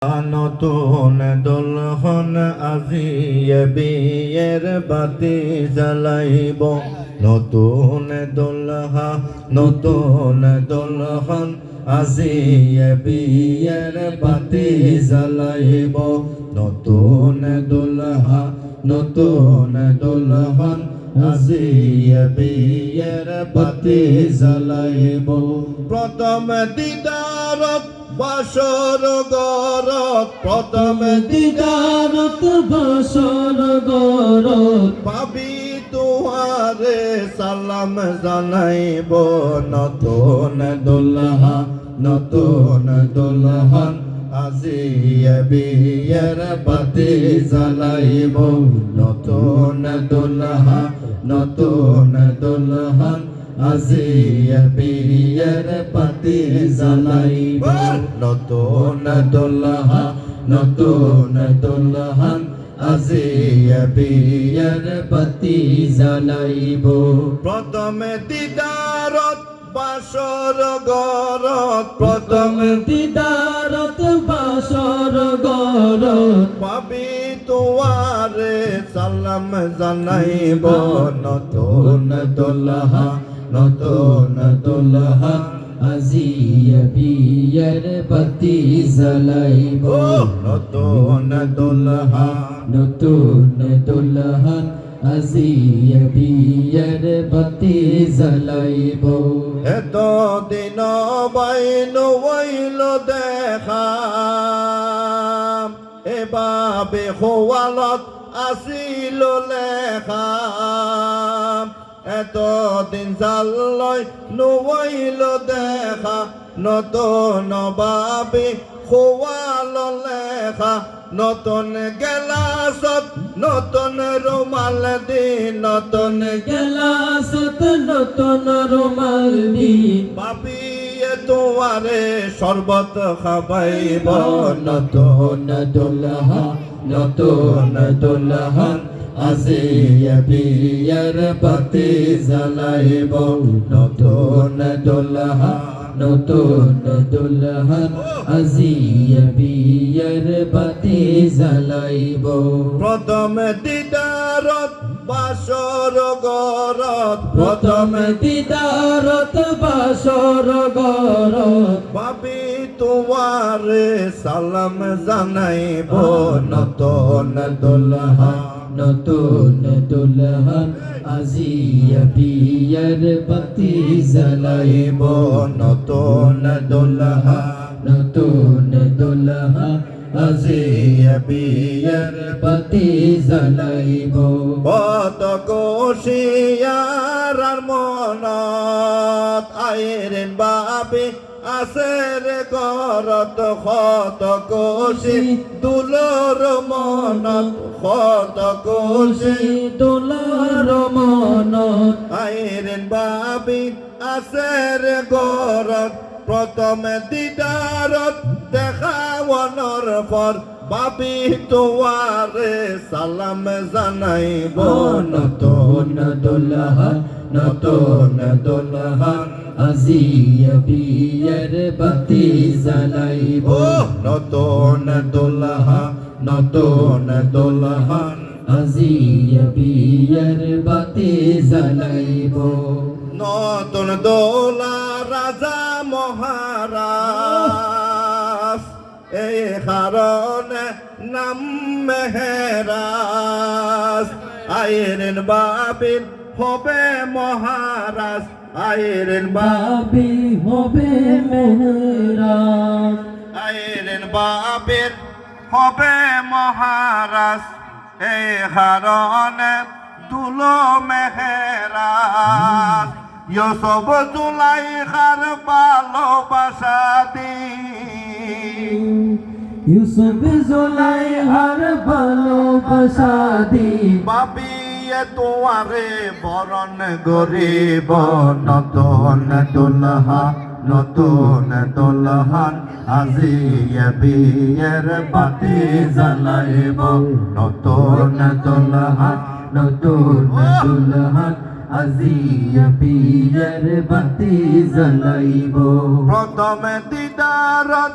নতুন দুলহন আজিয়ে বিয়ের বাতি জ্বালাইব নতুন দুলহা নতুন দুলহন আজিয়ে বিয়ের বাতি জ্বালাইব নতুন দুলহা নতুন দুলহন আজিয়ে বিয়ের বাতি জ্বালাইব প্রথম দিদারত বাসর গরত প্রথম দিদারত বাসর গরত পাবি তুহারে সালাম জানাইব নতুন দুলহা নতুন দুলহন আজিয়ে বিয়ের বাতি জ্বালাইব নতুন দুলহা নতুন দুলহন আজিয়ে বিয়ের বাতি জ্বালাইব নতুন দুলহা নতুন দুলহন আজিয়ে বিয়ের বাতি জ্বালাইব প্রথম দিদারত বাসর গরত প্রথম দিদারত বাসর গরত পাবি তুয়ারে সালাম জানাইব নতুন দুলহা নতুন দুলহন আজিয়ে বিয়ের বাতি জ্বালাইব নতুন দুলহা নতুন দুলহন আজিয়ে বিয়ের বাতি জ্বালাইব এত দিন বাইন হইল দেখা এভাবে খোয়ালত আসিল লেখা এত দিন জাল্লয় নইল দেখা নতুন ভাবে খোয়াল লেখা নতুন গেলাসত নতুন রুমাল দি নতুন গেলাসত নতুন রুমাল দি পাপি তোমারে শরবত খাবাইব নতুন দুলহা নতুন দুলহন আজিয়ে বিয়ের বাতি জ্বালাইব নতুন দুলহা নতুন দুলহন আজিয়ে বিয়ের বাতি জ্বালাইব প্রথম দিদারত বাসর গরত প্রথম দিদারত বাসর গরত পাবি তোমারে সালাম জানাইব নতুন দুলহা নতুন দুলহন আজিয়ে বিয়ের বাতি জ্বালাইব নতুন দুলহা নতুন দুলহন আজিয়ে বিয়ের বাতি জ্বালাইব কত কোশিয়ার মনত আইরেন বাবে আসের গরত কত কোশি দুলর মনত কত কোশি দোলার মনত আইরেন বাবে আসের গরত প্রথম দিদারত দেখাওয়ানোর পর বাবি তোমারে সালাম জানাইব নতুন দুলহা নতুন দুলহন আজিয়ে বিয়ের বাতি জ্বালাইব নতুন দুলহা নতুন দুলহন আজিয়ে বিয়ের বাতি জ্বালাইব নতুন দোলা রাজা মহারাজ এই কারণে নাম মেহেরাজ আইরেন বাবিন হবে মহারাজ আইরেন বাবি হবে মেহরাজ আইরেন বাবিন হবে মহারাজ এই কারণে তুলো মেহেরাজ ইউসুফ জুলাইখার ভালোবাসা দি ইউসুফ জুলাইখার ভালোবাসা দি বাবিয়ে তোমারে বরণ গরিব নতুন দুলহা নতুন দুলহন আজিয়ে বিয়ের বাতি জ্বালাইব নতুন দুলহা নতুন দুলহন আজিয়ে বিয়ের বাতি জ্বালাইব প্রথমে দিদারত